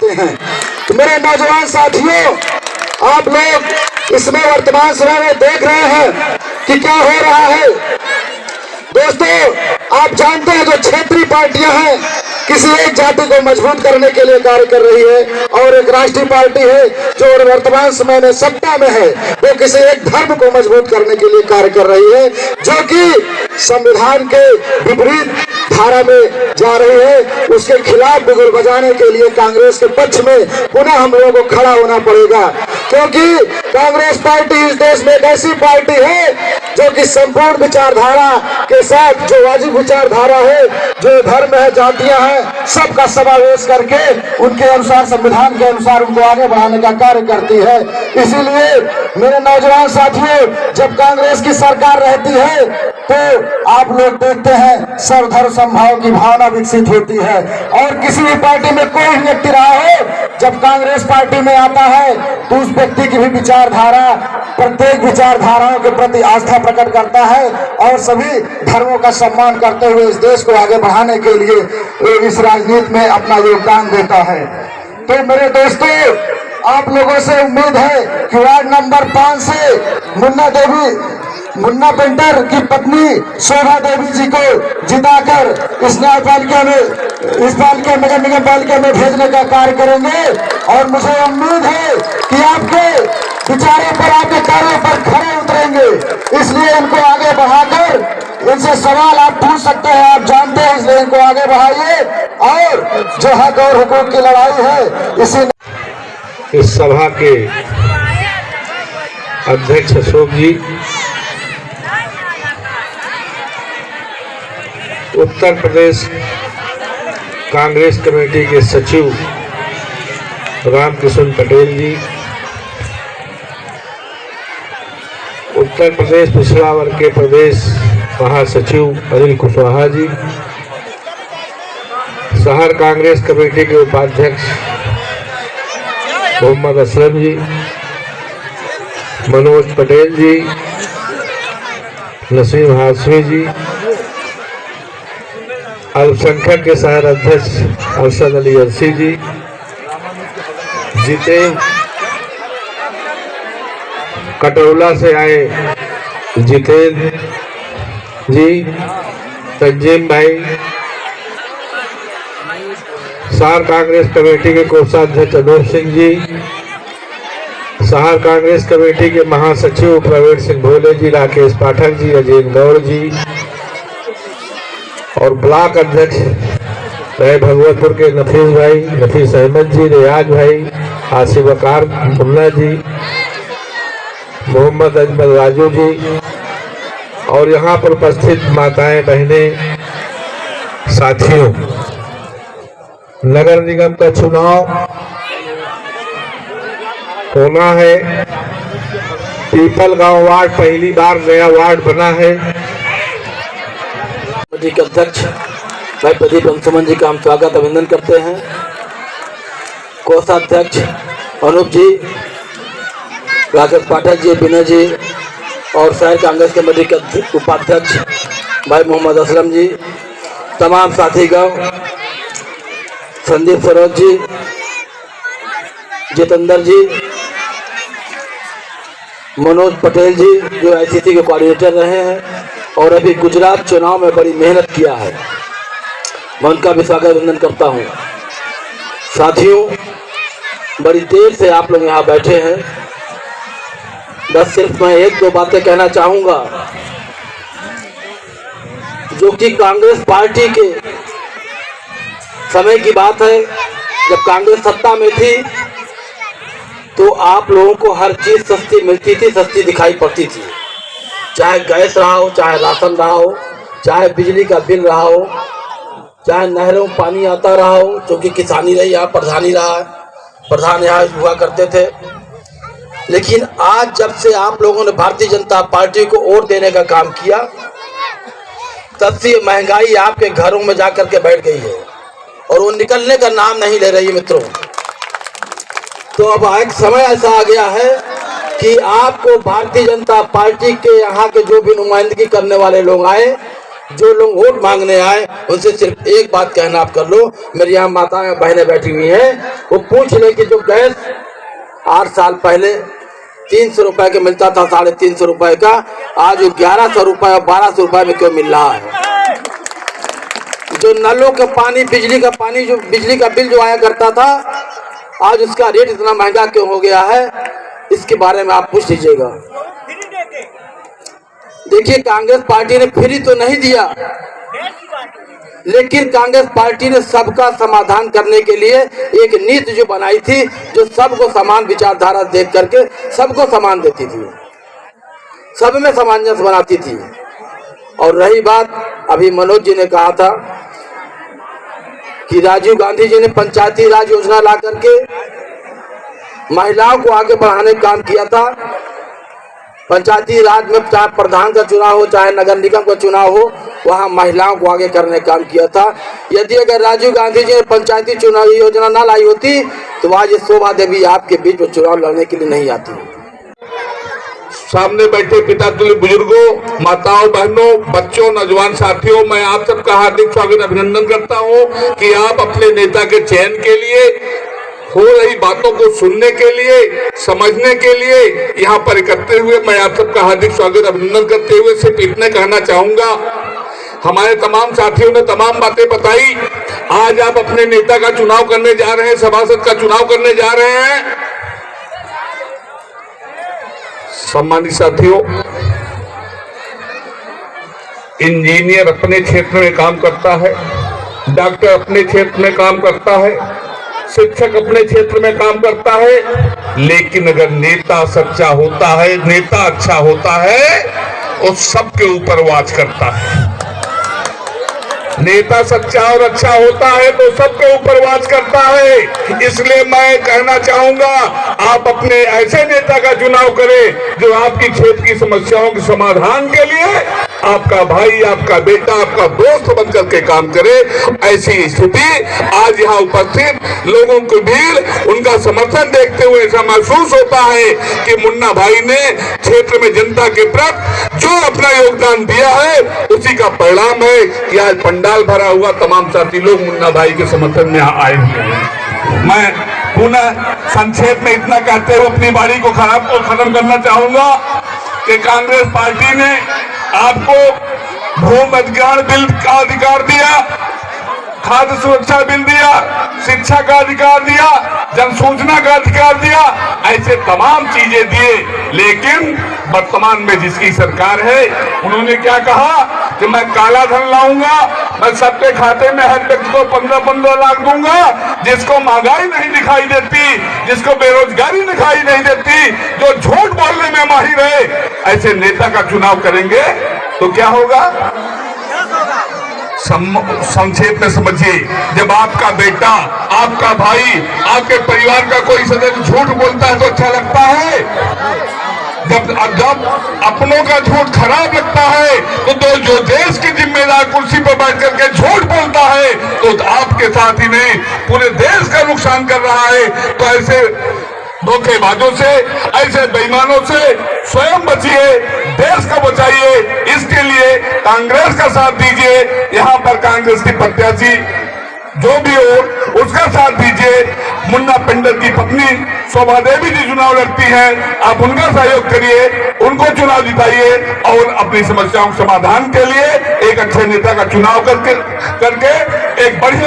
चाहते हैं। तो मेरे नौजवान साथियों, आप लोग इसमें वर्तमान समय में देख रहे हैं कि क्या हो रहा है। दोस्तों, आप जानते हैं जो क्षेत्रीय पार्टियां हैं किसी एक जाति को मजबूत करने के लिए कार्य कर रही है, और एक राष्ट्रीय पार्टी है जो वर्तमान समय में सत्ता में है, वो किसी एक धर्म को मजबूत करने के लिए कार्य कर रही है, जो कि संविधान के विपरीत धारा में जा रही है। उसके खिलाफ बिगुल बजाने के लिए कांग्रेस के पक्ष में पुनः हम लोगों को खड़ा होना पड़ेगा, क्योंकि कांग्रेस पार्टी इस देश में एक ऐसी पार्टी है जो कि संपूर्ण विचारधारा के साथ, जो वाजिब विचारधारा है, जो धर्म है, जातियां हैं, सबका समावेश करके उनके अनुसार, संविधान के अनुसार उनको आगे बढ़ाने का कार्य करती है। इसीलिए मेरे नौजवान साथियों, जब कांग्रेस की सरकार रहती है तो आप लोग देखते हैं सर्वधर्म समभाव की भावना विकसित होती है, और किसी भी पार्टी में कोई व्यक्ति रहा हो, जब कांग्रेस पार्टी में आता है तो उस व्यक्ति की भी विचारधारा प्रत्येक विचारधाराओं के प्रति आस्था प्रकट करता है और सभी धर्मों का सम्मान करते हुए इस देश को आगे बढ़ाने के लिए इस राजनीति में अपना योगदान देता है। तो मेरे दोस्तों, आप लोगों से उम्मीद है कि वार्ड नंबर 5 से मुन्ना पेंटर की पत्नी शोभा देवी जी को जिताकर इस न्यायपालिका में, इस पालिका नगर निगम पालिका में भेजने का कार्य करेंगे। और मुझे उम्मीद है कि आपके विचारों पर, आपके कार्यों पर खरे उतरेंगे। इसलिए इनको आगे बढ़ाकर इनसे सवाल आप पूछ सकते हैं, आप जानते हैं, इसलिए इनको आगे बढ़ाइए। और जो हक और हुकूक की लड़ाई है, इस सभा के अध्यक्ष अशोक जी, उत्तर प्रदेश कांग्रेस कमेटी के सचिव रामकिशन पटेल जी, उत्तर प्रदेश पिछड़ा वर्ग के प्रदेश महासचिव अनिल कुशवाहा जी, शहर कांग्रेस कमेटी के उपाध्यक्ष मोहम्मद असलम जी, मनोज पटेल जी, नसीम हाशमी जी, अल्पसंख्यक के शहर अध्यक्ष अरशद अली अर्सी जी, जितेंद्र कटौला से आए जितेंद्र जी, तंजीम भाई, शहर कांग्रेस कमेटी के कोषाध्यक्ष अनूप सिंह जी, शहर कांग्रेस कमेटी के महासचिव प्रवीण सिंह भोले जी, राकेश पाठक जी, अजीत गौर जी, और ब्लॉक अध्यक्ष रहे भगवतपुर के नफीस भाई, नफीस अहमद जी, रियाज भाई, आसिफ वकार मुन्ना जी, मोहम्मद अजमल राजू जी, और यहाँ पर उपस्थित माताएं, बहनें, साथियों, नगर निगम का चुनाव होना है। पीपल गांव वार्ड पहली बार नया वार्ड बना है। के अध्यक्ष भाई प्रदीप अंशुमन जी का हम स्वागत अभिनंदन करते हैं। कोषाध्यक्ष अनूप जी, राकेश पाठक जी, विनय जी, और शहर कांग्रेस कमेटी के उपाध्यक्ष भाई मोहम्मद असलम जी, तमाम साथीगण, संदीप सरोज जी, जितेंद्र जी, मनोज पटेल जी जो आईसीसी के कोऑर्डिनेटर रहे हैं और अभी गुजरात चुनाव में बड़ी मेहनत किया है, मैं उनका भी स्वागत अभिनंदन करता हूं। साथियों, बड़ी देर से आप लोग यहाँ बैठे हैं, बस सिर्फ मैं एक दो बातें कहना चाहूँगा जो कि कांग्रेस पार्टी के समय की बात है। जब कांग्रेस सत्ता में थी तो आप लोगों को हर चीज़ सस्ती मिलती थी, सस्ती दिखाई पड़ती थी, चाहे गैस रहा हो, चाहे राशन रहा हो, चाहे बिजली का बिल रहा हो, चाहे नहरों में पानी आता रहा हो, क्योंकि किसानी रही, यहाँ प्रधानी रहा है, प्रधान यहाँ हुआ करते थे। लेकिन आज जब से आप लोगों ने भारतीय जनता पार्टी को वोट देने का काम किया, तब से महंगाई आपके घरों में जाकर के बैठ गई है और वो निकलने का नाम नहीं ले रही मित्रों। तो अब एक समय ऐसा आ गया है कि आपको भारतीय जनता पार्टी के यहाँ के जो भी नुमाइंदगी करने वाले लोग आए, जो लोग वोट मांगने आए उनसे सिर्फ एक बात कहना आप कर लो। मेरी यहाँ माताएं बहनें बैठी हुई हैं, वो पूछ ले कि जो गैस 8 साल पहले 300 रुपए का मिलता था, 350 रुपए का, आज वो 1100 रुपए और 1200 रुपए में क्यों मिल रहा है? जो नलों का पानी, बिजली का पानी, जो बिजली का बिल जो आया करता था, आज उसका रेट इतना महंगा क्यों हो गया है? इसके बारे में आप पूछ लीजिएगा। देखिए, कांग्रेस पार्टी ने फ्री तो नहीं दिया, लेकिन कांग्रेस पार्टी ने सबका समाधान करने के लिए एक नीति जो बनाई थी, जो सबको समान विचारधारा देख करके सबको समान देती थी, सब में सामंजस्य बनाती थी। और रही बात, अभी मनोज जी ने कहा था कि राजीव गांधी जी ने पंचायती राज योजना ला करके महिलाओं को आगे बढ़ाने का काम किया था। पंचायती राज में चाहे प्रधान का चुनाव हो, चाहे नगर निगम का चुनाव हो, वहां महिलाओं को आगे करने का काम किया था। यदि अगर राजीव गांधी जी ने पंचायती चुनाव योजना ना लाई होती तो आज ये शोभा देवी आपके बीच में चुनाव लड़ने के लिए नहीं आती। सामने बैठे पिता तुल्य बुजुर्गों, माताओं, बहनों, बच्चों, नौजवान साथियों, मैं आप सबका हार्दिक स्वागत अभिनंदन करता हूं कि आप अपने नेता के चयन के लिए, हो रही बातों को सुनने के लिए, समझने के लिए यहाँ पर इकट्ठे हुए। मैं आप सबका हार्दिक स्वागत अभिनंदन करते हुए सिर्फ इतने कहना चाहूंगा, हमारे तमाम साथियों ने तमाम बातें बताई। आज आप अपने नेता का चुनाव करने जा रहे हैं, सभासद का चुनाव करने जा रहे हैं। सम्मानित साथियों, इंजीनियर अपने क्षेत्र में काम करता है, डॉक्टर अपने क्षेत्र में काम करता है, शिक्षक अपने क्षेत्र में काम करता है, लेकिन अगर नेता सच्चा होता है, नेता अच्छा होता है, वो सबके ऊपर वाच करता है। नेता सच्चा और अच्छा होता है तो सबके ऊपर वाच करता है। इसलिए मैं कहना चाहूंगा, आप अपने ऐसे नेता का चुनाव करें जो आपकी क्षेत्र की समस्याओं के समाधान के लिए आपका भाई, आपका बेटा, आपका दोस्त बनकर के काम करे। ऐसी स्थिति आज यहाँ उपस्थित लोगों की भीड़, उनका समर्थन देखते हुए ऐसा महसूस होता है कि मुन्ना भाई ने क्षेत्र में जनता के प्रति जो अपना योगदान दिया है, उसी का परिणाम है कि आज पंडाल भरा हुआ तमाम साथी लोग मुन्ना भाई के समर्थन में आए हुए हैं। मैं पुनः संक्षेप में इतना कहते हुए अपनी बारी को खत्म करना चाहूंगा कि कांग्रेस पार्टी ने आपको भूमि अधिग्रहण बिल का अधिकार दिया, खाद्य सुरक्षा बिल दिया, शिक्षा का अधिकार दिया, जन सूचना का अधिकार दिया, ऐसे तमाम चीजें दिए। लेकिन वर्तमान में जिसकी सरकार है, उन्होंने क्या कहा कि मैं काला धन लाऊंगा, मैं सबके खाते में हर व्यक्ति को 15-15 लाख दूंगा। जिसको महंगाई नहीं दिखाई देती, जिसको बेरोजगारी दिखाई नहीं देती, जो झूठ बोलने में माहिर है, ऐसे नेता का चुनाव करेंगे तो क्या होगा? संक्षेप में समझिए, जब आपका बेटा, आपका भाई, आपके परिवार का कोई सदस्य झूठ बोलता है तो अच्छा लगता है? जब अपनों का झूठ खराब लगता है तो जो देश की जिम्मेदार कुर्सी पर बैठ करके झूठ बोलता है तो आपके साथ ही नहीं पूरे देश का नुकसान कर रहा है। तो ऐसे धोखेबाजों से, ऐसे बेईमानों से स्वयं बचिए, देश को बचाइए। इसके लिए कांग्रेस का साथ दीजिए। यहाँ पर कांग्रेस की प्रत्याशी जो भी हो उसका साथ दीजिए। मुन्ना पेंडर की पत्नी शोभा देवी जी चुनाव लड़ती हैं, आप उनका सहयोग करिए, उनको चुनाव जिताइए और अपनी समस्याओं के समाधान के लिए एक अच्छे नेता का चुनाव करके एक बढ़िया